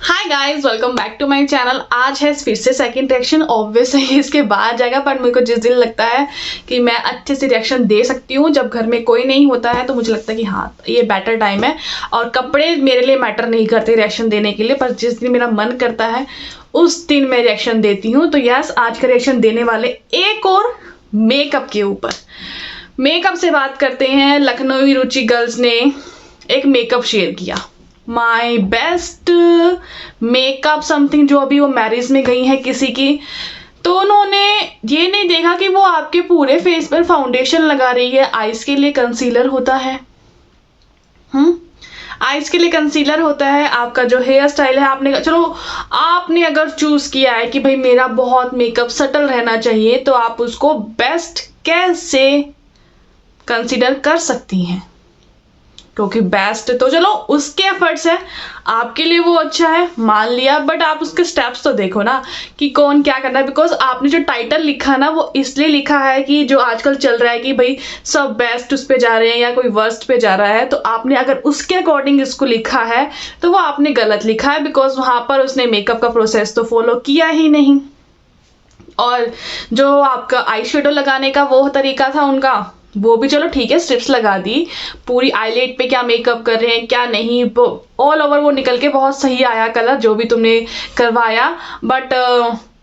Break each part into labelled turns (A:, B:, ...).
A: Hi guys, welcome back to my channel. आज है फिर से सेकंड रिएक्शन। ऑब्वियसली इसके बाद जाएगा, पर मेरे को जिस दिन लगता है कि मैं अच्छे से रिएक्शन दे सकती हूँ, जब घर में कोई नहीं होता है, तो मुझे लगता है कि हाँ ये बेटर टाइम है। और कपड़े मेरे लिए मैटर नहीं करते रिएक्शन देने के लिए, पर जिस दिन मेरा मन करता है उस दिन मैं रिएक्शन देती हूँ। तो यस, आज का रिएक्शन देने वाले एक और मेकअप के ऊपर। मेकअप से बात करते हैं। लखनऊ रुचि गर्ल्स ने एक मेकअप शेयर किया, माई बेस्ट मेकअप समथिंग, जो अभी वो मैरिज में गई है किसी की। तो उन्होंने ये नहीं देखा कि वो आपके पूरे फेस पर फाउंडेशन लगा रही है। आईज के लिए कंसीलर होता है, आईज के लिए कंसीलर होता है। आपका जो हेयर स्टाइल है, आपने अगर चूज किया है कि भाई मेरा बहुत मेकअप सटल रहना चाहिए, तो आप उसको बेस्ट कैसे कंसीडर कर सकती हैं, क्योंकि बेस्ट तो चलो उसके एफर्ट्स है, आपके लिए वो अच्छा है, मान लिया। बट आप उसके स्टेप्स तो देखो ना कि कौन क्या करना है। बिकॉज आपने जो टाइटल लिखा ना, वो इसलिए लिखा है कि जो आजकल चल रहा है कि भाई सब बेस्ट उस पे जा रहे हैं या कोई वर्स्ट पे जा रहा है, तो आपने अगर उसके अकॉर्डिंग इसको लिखा है तो वो आपने गलत लिखा है। बिकॉज वहां पर उसने मेकअप का प्रोसेस तो फॉलो किया ही नहीं। और जो आपका आई शेडो लगाने का वो तरीका था उनका, वो भी चलो ठीक है, स्ट्रिप्स लगा दी। पूरी आईलेट पे क्या मेकअप कर रहे हैं क्या नहीं, ऑल ओवर वो निकल के बहुत सही आया कलर जो भी तुमने करवाया। बट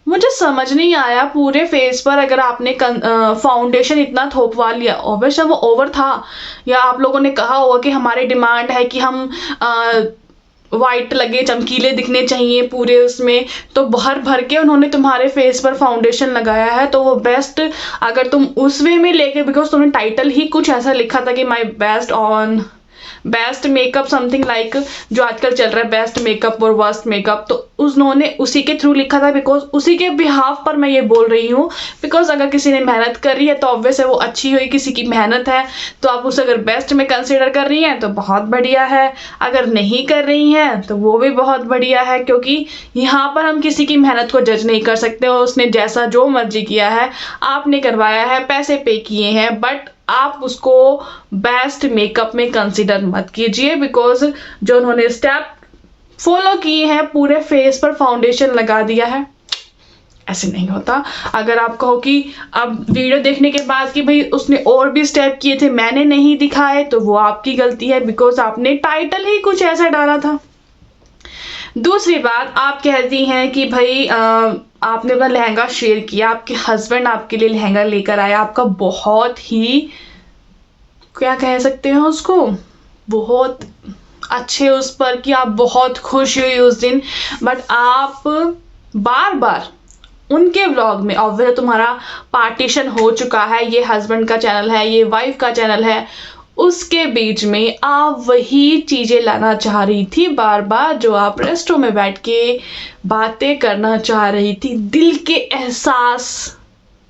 A: मुझे समझ नहीं आया पूरे फेस पर अगर आपने फाउंडेशन इतना थोपवा लिया, ऑब्वियसली वो ओवर था। या आप लोगों ने कहा होगा कि हमारी डिमांड है कि हम वाइट लगे, चमकीले दिखने चाहिए पूरे उसमें, तो भर भर के उन्होंने तुम्हारे फेस पर फाउंडेशन लगाया है। तो वो बेस्ट अगर तुम उस वे में लेके, बिकॉज तुमने टाइटल ही कुछ ऐसा लिखा था कि my best on best makeup something like, जो आजकल चल रहा है बेस्ट मेकअप और वर्स्ट मेकअप, तो उन्होंने उसी के थ्रू लिखा था। बिकॉज उसी के बिहाफ पर मैं ये बोल रही हूँ। बिकॉज अगर किसी ने मेहनत कर रही है तो ऑब्वियस है वो अच्छी हुई, किसी की मेहनत है तो आप उसे अगर बेस्ट में कंसिडर कर रही हैं तो बहुत बढ़िया है, अगर नहीं कर रही हैं तो वो भी बहुत बढ़िया है। क्योंकि यहाँ पर हम किसी की मेहनत को जज नहीं कर सकते, और उसने जैसा जो मर्जी किया है, आपने करवाया है, पैसे पे किए हैं, बट आप उसको बेस्ट मेकअप में कंसीडर मत कीजिए। बिकॉज जो उन्होंने स्टेप फॉलो किए हैं, पूरे फेस पर फाउंडेशन लगा दिया है, ऐसे नहीं होता। अगर आप कहो कि अब वीडियो देखने के बाद कि भाई उसने और भी स्टेप किए थे मैंने नहीं दिखाए, तो वो आपकी गलती है। बिकॉज आपने टाइटल ही कुछ ऐसा डाला था। दूसरी बात, आप कहती हैं कि भाई आपने अपना लहंगा शेयर किया, आपके हस्बैंड आपके लिए लहंगा लेकर आया, आपका बहुत ही, क्या कह सकते हैं उसको, बहुत अच्छे उस पर कि आप बहुत खुश हुई उस दिन। बट आप बार बार उनके व्लॉग में, ऑब्वियसली तुम्हारा पार्टीशन हो चुका है, ये हस्बैंड का चैनल है, ये वाइफ का चैनल है, उसके बीच में आप वही चीजें लाना चाह रही थी बार बार, जो आप रेस्टोरेंट में बैठ के बातें करना चाह रही थी, दिल के एहसास,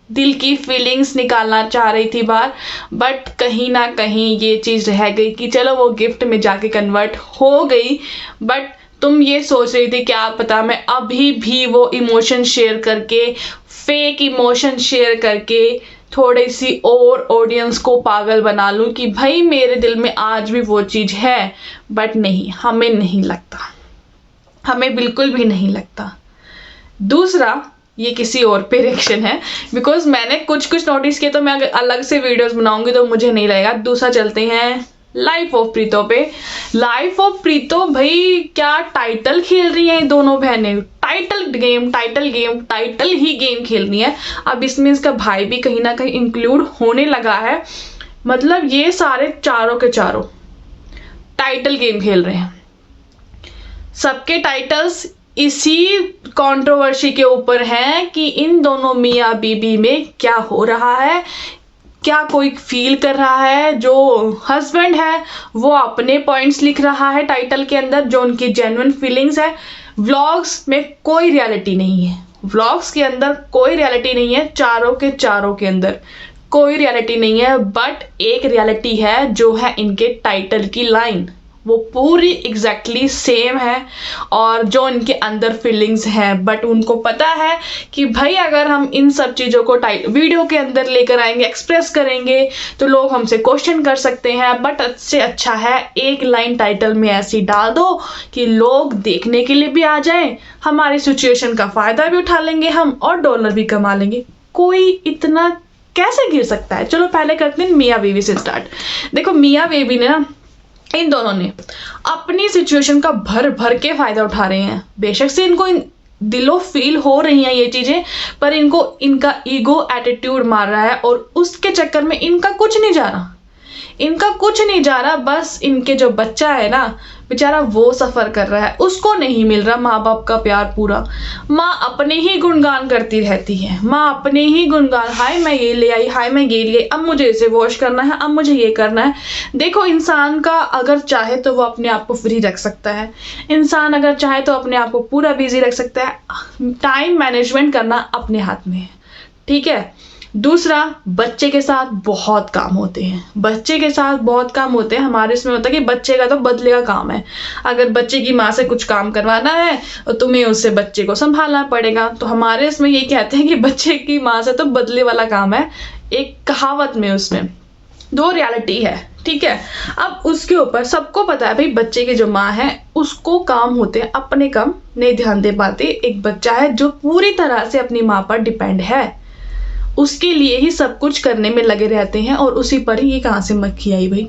A: दिल की फीलिंग्स निकालना चाह रही थी बार। बट कहीं ना कहीं ये चीज रह गई कि चलो वो गिफ्ट में जाके कन्वर्ट हो गई। बट तुम ये सोच रही थी क्या पता मैं अभी भी वो इमोशन शेयर करके, फेक इमोशन शेयर करके, थोड़ी सी और ऑडियंस को पागल बना लूं कि भाई मेरे दिल में आज भी वो चीज है। बट नहीं, हमें नहीं लगता, हमें बिल्कुल भी नहीं लगता। दूसरा, ये किसी और पे रिएक्शन है, बिकॉज मैंने कुछ कुछ नोटिस किया, तो मैं अगर अलग से वीडियोस बनाऊंगी तो मुझे नहीं लगेगा। दूसरा चलते हैं लाइफ ऑफ प्रीतो पे। लाइफ ऑफ प्रीतो, भाई क्या टाइटल खेल रही हैं दोनों बहनें, title game title game title ही गेम खेल रही है। अब इसमें इसका भाई भी कहीं ना कहीं इंक्लूड होने लगा है। मतलब ये सारे चारों के चारों टाइटल गेम खेल रहे हैं। सबके टाइटल्स इसी कंट्रोवर्सी के ऊपर हैं कि इन दोनों मियाँ बीबी में क्या हो रहा है, क्या कोई फील कर रहा है। जो हस्बैंड है वो अपने पॉइंट्स लिख रहा है टाइटल के अंदर, जो उनकी जेन्युइन फीलिंग्स है। व्लॉग्स में कोई रियलिटी नहीं है, व्लॉग्स के अंदर कोई रियलिटी नहीं है, चारों के चारों के अंदर कोई रियलिटी नहीं है। बट एक रियलिटी है, जो है इनके टाइटल की लाइन, वो पूरी एग्जैक्टली सेम है और जो इनके अंदर फीलिंग्स हैं, बट उनको पता है कि भाई अगर हम इन सब चीज़ों को वीडियो के अंदर लेकर आएंगे, एक्सप्रेस करेंगे तो लोग हमसे क्वेश्चन कर सकते हैं। बट इससे अच्छा है एक लाइन टाइटल में ऐसी डाल दो कि लोग देखने के लिए भी आ जाएं, हमारी सिचुएशन का फ़ायदा भी उठा लेंगे हम और डॉलर भी कमा लेंगे। कोई इतना कैसे गिर सकता है। चलो पहले करते हैं मियाँ बीवी से स्टार्ट। देखो मियाँ बीवी ने ना, इन दोनों ने अपनी सिचुएशन का भर भर के फायदा उठा रहे हैं। बेशक से इनको दिलो फील हो रही हैं ये चीजें, पर इनको इनका ईगो एटीट्यूड मार रहा है और उसके चक्कर में इनका कुछ नहीं जा रहा, इनका कुछ नहीं जा रहा। बस इनके जो बच्चा है ना बेचारा वो सफ़र कर रहा है, उसको नहीं मिल रहा माँ बाप का प्यार पूरा। माँ अपने ही गुणगान करती रहती है, माँ अपने ही गुणगान, हाय मैं ये ले आई, हाय मैं ये ले, अब मुझे इसे वॉश करना है, अब मुझे ये करना है। देखो इंसान का अगर चाहे तो वो अपने आप को फ्री रख सकता है, इंसान अगर चाहे तो अपने आप को पूरा बिजी रख सकता है। टाइम मैनेजमेंट करना अपने हाथ में है, ठीक है। दूसरा, बच्चे के साथ बहुत काम होते हैं, बच्चे के साथ बहुत काम होते हैं। हमारे इसमें होता है कि बच्चे का तो बदले का काम है। अगर बच्चे की माँ से कुछ काम करवाना है तो तुम्हें उससे बच्चे को संभालना पड़ेगा। तो हमारे इसमें ये कहते हैं कि बच्चे की माँ से तो बदले वाला काम है, एक कहावत में उसमें दो रियलिटी है, ठीक है। अब उसके ऊपर सबको पता है भाई बच्चे की जो माँ है उसको काम होते हैं, अपने काम नहीं ध्यान दे पाते। एक बच्चा है जो पूरी तरह से अपनी माँ पर डिपेंड है, उसके लिए ही सब कुछ करने में लगे रहते हैं और उसी पर ही, ये कहाँ से मक्खी आई भाई,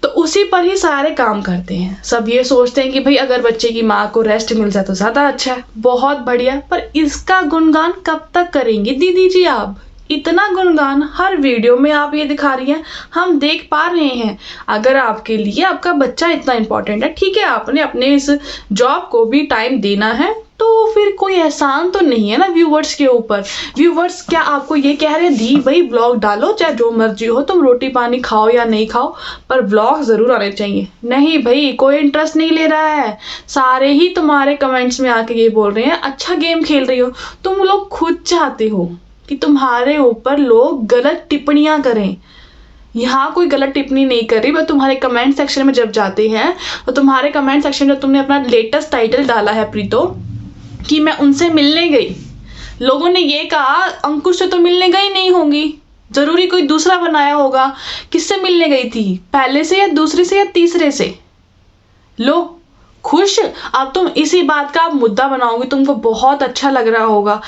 A: तो उसी पर ही सारे काम करते हैं। सब ये सोचते हैं कि भाई अगर बच्चे की माँ को रेस्ट मिल जाए तो ज़्यादा अच्छा है, बहुत बढ़िया। पर इसका गुणगान कब तक करेंगी दीदी जी आप? इतना गुणगान हर वीडियो में आप ये दिखा रही हैं, हम देख पा रहे हैं। अगर आपके लिए आपका बच्चा इतना इंपॉर्टेंट है, ठीक है, आपने अपने इस जॉब को भी टाइम देना है, तो फिर कोई एहसान तो नहीं है ना व्यूवर्स के ऊपर। व्यूवर्स क्या आपको ये कह रहे हैं दी भाई ब्लॉग डालो, चाहे जो मर्जी हो, तुम रोटी पानी खाओ या नहीं खाओ, पर ब्लॉग जरूर आने चाहिए? नहीं भाई, कोई इंटरेस्ट नहीं ले रहा है। सारे ही तुम्हारे कमेंट्स में आके ये बोल रहे हैं अच्छा गेम खेल रही हो। तुम लोग खुद चाहते हो कि तुम्हारे ऊपर लोग गलत टिप्पणियां करें। यहाँ कोई गलत टिप्पणी नहीं कर रही, बट तुम्हारे कमेंट सेक्शन में जब जाते हैं तो तुम्हारे कमेंट सेक्शन में तुमने अपना लेटेस्ट टाइटल डाला है प्रीतो कि मैं उनसे मिलने गई, लोगों ने ये कहा अंकुश से तो मिलने गई नहीं होंगी, जरूरी कोई दूसरा बनाया होगा। किससे मिलने गई थी, पहले से या दूसरे से या तीसरे से? लो खुश, अब तुम इसी बात का आप मुद्दा बनाओगे, तुमको बहुत अच्छा लग रहा होगा।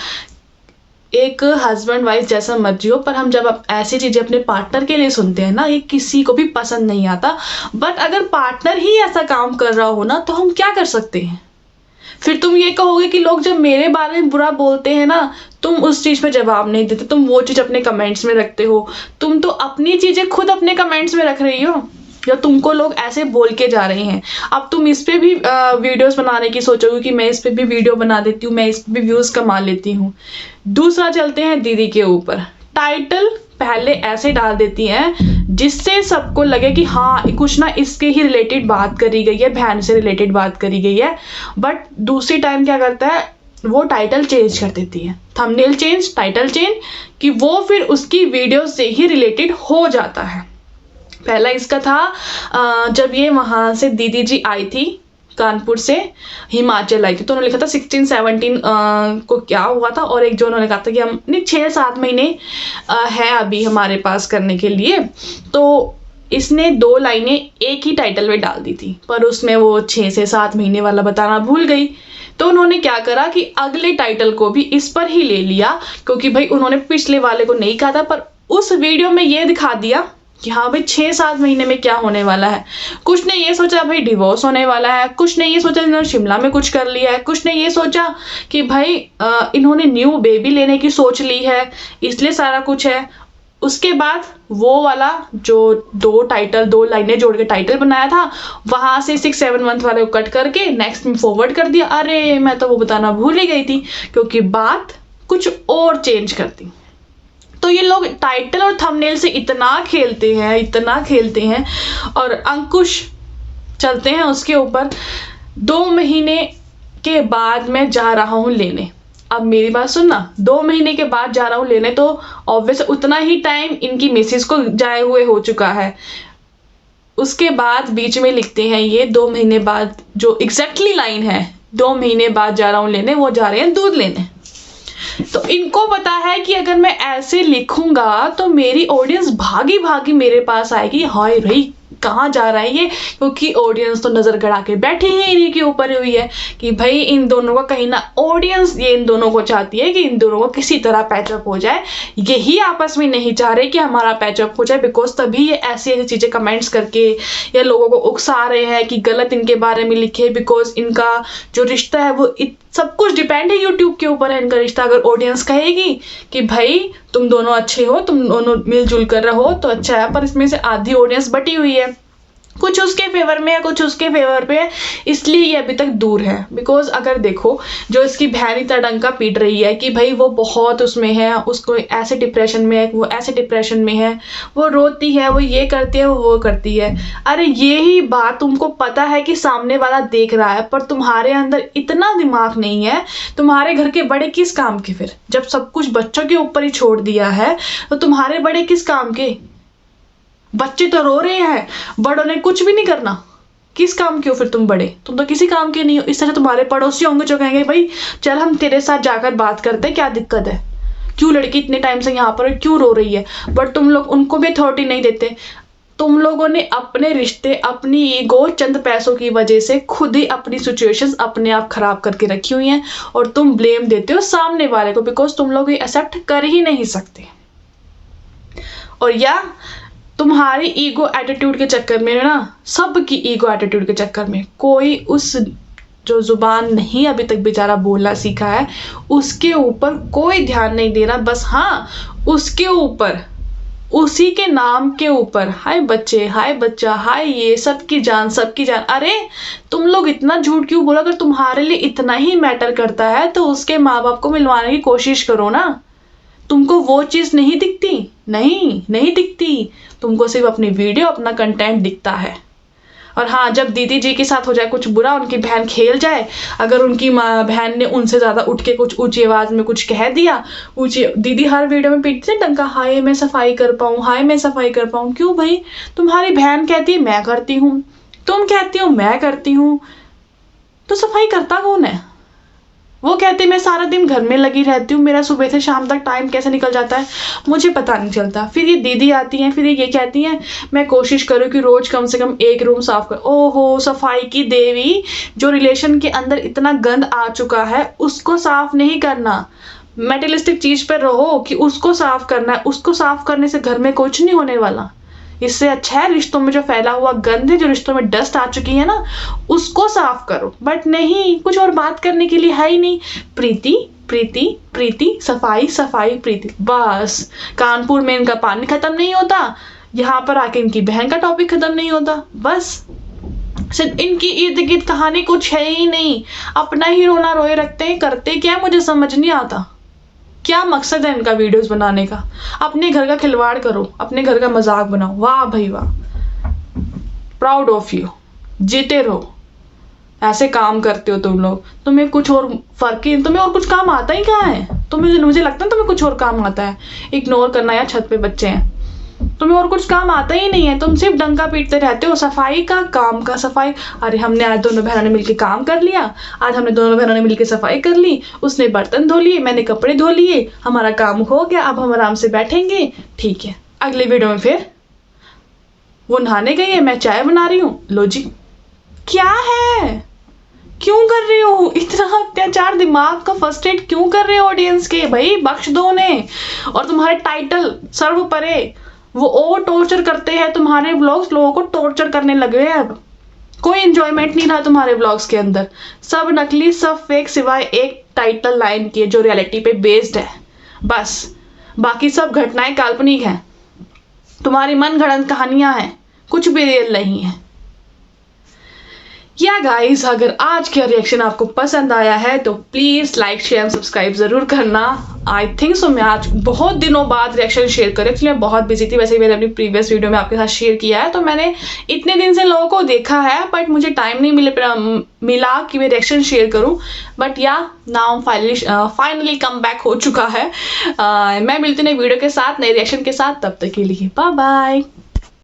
A: एक हस्बैंड वाइफ जैसा मर्जी हो, पर हम जब आप ऐसी चीजें अपने पार्टनर के लिए सुनते हैं ना, ये किसी को भी पसंद नहीं आता। बट अगर पार्टनर ही ऐसा काम कर रहा हो ना, तो हम क्या कर सकते हैं? फिर तुम ये कहोगे कि लोग जब मेरे बारे में बुरा बोलते हैं ना, तुम उस चीज पे जवाब नहीं देते, तुम वो चीज अपने कमेंट्स में रखते हो। तुम तो अपनी चीजें खुद अपने कमेंट्स में रख रही हो, या तुमको लोग ऐसे बोल के जा रहे हैं। अब तुम इस पे भी वीडियोस बनाने की सोचोगे कि मैं इस पे भी वीडियो बना देती हूँ, मैं इस पे भी व्यूज कमा लेती हूँ। दूसरा चलते हैं दीदी के ऊपर। टाइटल पहले ऐसे डाल देती हैं जिससे सबको लगे कि हाँ कुछ ना इसके ही रिलेटेड बात करी गई है, बहन से रिलेटेड बात करी गई है। बट दूसरी टाइम क्या करता है, वो टाइटल चेंज कर देती है, थंबनेल चेंज, टाइटल चेंज, कि वो फिर उसकी वीडियो से ही रिलेटेड हो जाता है। पहला इसका था जब ये वहाँ से दीदी जी आई थी कानपुर से हिमाचल आई थी, तो उन्होंने लिखा था 16-17 को क्या हुआ था, और एक जो उन्होंने कहा था कि हम 6-7 महीने है अभी हमारे पास करने के लिए। तो इसने 2 लाइनें एक ही टाइटल में डाल दी थी, पर उसमें वो 6 से 7 महीने वाला बताना भूल गई। तो उन्होंने क्या करा कि अगले टाइटल को भी इस पर ही ले लिया, क्योंकि भाई उन्होंने पिछले वाले को नहीं कहा था, पर उस वीडियो में ये दिखा दिया कि हाँ भाई 6-7 महीने में क्या होने वाला है। कुछ ने ये सोचा भाई डिवोर्स होने वाला है, कुछ ने ये सोचा इन्होंने शिमला में कुछ कर लिया है, कुछ ने ये सोचा कि भाई इन्होंने न्यू बेबी लेने की सोच ली है, इसलिए सारा कुछ है। उसके बाद वो वाला जो 2 लाइनें जोड़ के टाइटल बनाया था, वहां से 6-7 मंथ वाले को कट करके नेक्स्ट में फॉरवर्ड कर दिया। अरे मैं तो वो बताना भूल ही गई थी, क्योंकि बात कुछ और चेंज कर दी। तो ये लोग टाइटल और थंबनेल से इतना खेलते हैं। और अंकुश चलते हैं उसके ऊपर। 2 महीने के बाद मैं जा रहा हूँ लेने। अब मेरी बात सुनना, 2 महीने के बाद जा रहा हूँ लेने, तो ऑब्वियस उतना ही टाइम इनकी मिसेस को जाए हुए हो चुका है। उसके बाद बीच में लिखते हैं ये 2 महीने बाद, जो एग्जैक्टली लाइन है 2 महीने बाद जा रहा हूँ लेने, वो जा रहे हैं दूध लेने। तो इनको पता है कि अगर मैं ऐसे लिखूंगा तो मेरी ऑडियंस भागी भागी मेरे पास आएगी, हाय भाई कहाँ जा रहा है ये, क्योंकि ऑडियंस तो नजर गड़ा के बैठी है इन्हीं के ऊपर हुई है कि भाई इन दोनों का कहीं ना, ऑडियंस ये इन दोनों को चाहती है कि इन दोनों को किसी तरह पैचअप हो जाए। यही आपस में नहीं चाह रहे कि हमारा पैचअप हो जाए, बिकॉज तभी ये ऐसी ऐसी चीजें कमेंट्स करके या लोगों को उकसा रहे हैं कि गलत इनके बारे में लिखे, बिकॉज इनका जो रिश्ता है वो सब कुछ डिपेंड है यूट्यूब के ऊपर है इनका रिश्ता। अगर ऑडियंस कहेगी कि भाई तुम दोनों अच्छे हो, तुम दोनों मिलजुल कर रहो तो अच्छा है, पर इसमें से आधी ऑडियंस बटी हुई है, कुछ उसके फेवर में है कुछ उसके फेवर पे है, इसलिए ये अभी तक दूर है। बिकॉज अगर देखो जो इसकी बहन इतना डंका पीट रही है कि भाई वो बहुत उसमें है, उसको ऐसे डिप्रेशन में है, वो ऐसे डिप्रेशन में है, वो रोती है, वो ये करती है, वो करती है। अरे यही बात तुमको पता है कि सामने वाला देख रहा है, पर तुम्हारे अंदर इतना दिमाग नहीं है। तुम्हारे घर के बड़े किस काम के फिर, जब सब कुछ बच्चों के ऊपर ही छोड़ दिया है तो तुम्हारे बड़े किस काम के? बच्चे तो रो रहे हैं, बड़ों ने कुछ भी नहीं करना, किस काम के हो फिर तुम बड़े? तुम तो किसी काम के नहीं हो। इस तरह तुम्हारे पड़ोसी होंगे जो कहेंगे भाई चल हम तेरे साथ जाकर बात करते हैं, क्या दिक्कत है, क्यों लड़की इतने टाइम से यहाँ पर क्यों रो रही है? बट तुम लोग उनको भी अथॉरिटी नहीं देते। तुम लोगों ने अपने रिश्ते, अपनी ईगो, चंद पैसों की वजह से खुद ही अपनी सिचुएशंस अपने आप खराब करके रखी हुई हैं, और तुम ब्लेम देते हो सामने वाले को, बिकॉज तुम लोग ये एक्सेप्ट कर ही नहीं सकते। और या तुम्हारी ईगो एटीट्यूड के चक्कर में ना, सबकी ईगो एटीट्यूड के चक्कर में कोई उस जो जुबान नहीं अभी तक बेचारा बोलना सीखा है उसके ऊपर कोई ध्यान नहीं दे रहा। बस हाँ उसके ऊपर, उसी के नाम के ऊपर, हाय बच्चे, हाय बच्चा, हाय ये, सबकी जान सबकी जान। अरे तुम लोग इतना झूठ क्यों बोला? अगर तुम्हारे लिए इतना ही मैटर करता है तो उसके माँ बाप को मिलवाने की कोशिश करो ना। तुमको वो चीज नहीं दिखती? नहीं दिखती, तुमको सिर्फ अपनी वीडियो, अपना कंटेंट दिखता है। और हाँ, जब दीदी जी के साथ हो जाए कुछ बुरा, उनकी बहन खेल जाए, अगर उनकी बहन ने उनसे ज्यादा उठ के कुछ ऊंची आवाज में कुछ कह दिया, ऊंची दीदी हर वीडियो में पीटती है डंका, हाय मैं सफाई कर पाऊँ, हाय मैं सफाई कर पाऊँ। क्यों भाई? तुम्हारी बहन कहती है मैं करती हूँ, तुम कहती हो मैं करती हूँ, तो सफाई करता कौन है? वो कहती मैं सारा दिन घर में लगी रहती हूँ, मेरा सुबह से शाम तक टाइम कैसे निकल जाता है मुझे पता नहीं चलता। फिर ये दीदी आती हैं, फिर ये कहती हैं मैं कोशिश करूँ कि रोज कम से कम 1 रूम साफ कर। ओहो, सफाई की देवी, जो रिलेशन के अंदर इतना गंद आ चुका है उसको साफ नहीं करना। मेटेरियलिस्टिक चीज पर रहो कि उसको साफ करना है, उसको साफ करने से घर में कुछ नहीं होने वाला। इससे अच्छा है रिश्तों में जो फैला हुआ गंद है, जो रिश्तों में डस्ट आ चुकी है ना, उसको साफ करो। बट नहीं, कुछ और बात करने के लिए है ही नहीं। प्रीति प्रीति प्रीति, सफाई सफाई प्रीति, बस। कानपुर में इनका पानी खत्म नहीं होता, यहाँ पर आके इनकी बहन का टॉपिक खत्म नहीं होता, बस। सिर्फ इनकी इर्द गिर्द कहानी कुछ है ही नहीं, अपना ही रोना रोए रखते हैं। करते क्या मुझे समझ नहीं आता, क्या मकसद है इनका वीडियोस बनाने का? अपने घर का खिलवाड़ करो, अपने घर का मजाक बनाओ, वाह भाई वाह, प्राउड ऑफ यू, जीते रहो। ऐसे काम करते हो तुम लोग, तुम्हें कुछ और फर्क ही, तुम्हें और कुछ काम आता ही कहाँ है? तुम्हें, मुझे लगता है तुम्हें कुछ और काम आता है, इग्नोर करना या छत पे बच्चे हैं, तुम्हें और कुछ काम आता ही नहीं है, तुम सिर्फ डंका पीटते रहते हो। सफाई का काम का सफाई, अरे हमने आज दोनों बहनों ने मिलकर काम कर लिया, आज हमने दोनों बहनों ने मिलकर सफाई कर ली, उसने बर्तन धो लिए, मैंने कपड़े धो लिए, हमारा काम हो गया, अब हम आराम से बैठेंगे, ठीक है। अगले वीडियो में फिर वो नहाने गई है, मैं चाय बना रही हूँ, लो जी। क्या है, क्यों कर रहे हो इतना अत्याचार? दिमाग का फर्स्ट एड क्यों कर रहे हो ऑडियंस के? भाई बख्श दो उन्हें। और तुम्हारे टाइटल सर्व परे, वो और टॉर्चर करते हैं तुम्हारे व्लॉग्स, लोगों को टॉर्चर करने लगे हैं। अब कोई एंजॉयमेंट नहीं रहा तुम्हारे व्लॉग्स के अंदर, सब नकली, सब फेक, सिवाय एक टाइटल लाइन की जो रियलिटी पे बेस्ड है, बस। बाकी सब घटनाएं काल्पनिक हैं, तुम्हारी मन गढ़ंत कहानियां हैं, कुछ भी रियल नहीं है। या गाइस, अगर आज का रिएक्शन आपको पसंद आया है तो प्लीज लाइक शेयर सब्सक्राइब जरूर करना। आई थिंक सो मैं आज बहुत दिनों बाद रिएक्शन शेयर कर रही थी, मैं बहुत बिजी थी। वैसे मैंने अपनी प्रीवियस वीडियो में आपके साथ शेयर किया है, तो मैंने इतने दिन से लोगों को देखा है, बट मुझे टाइम नहीं मिला कि मैं रिएक्शन शेयर करूं। बट या नाउ फाइनली कम बैक हो चुका है। मैं मिलती हूँ नई वीडियो के साथ, नए रिएक्शन के साथ, तब तक के लिए बाय बाय।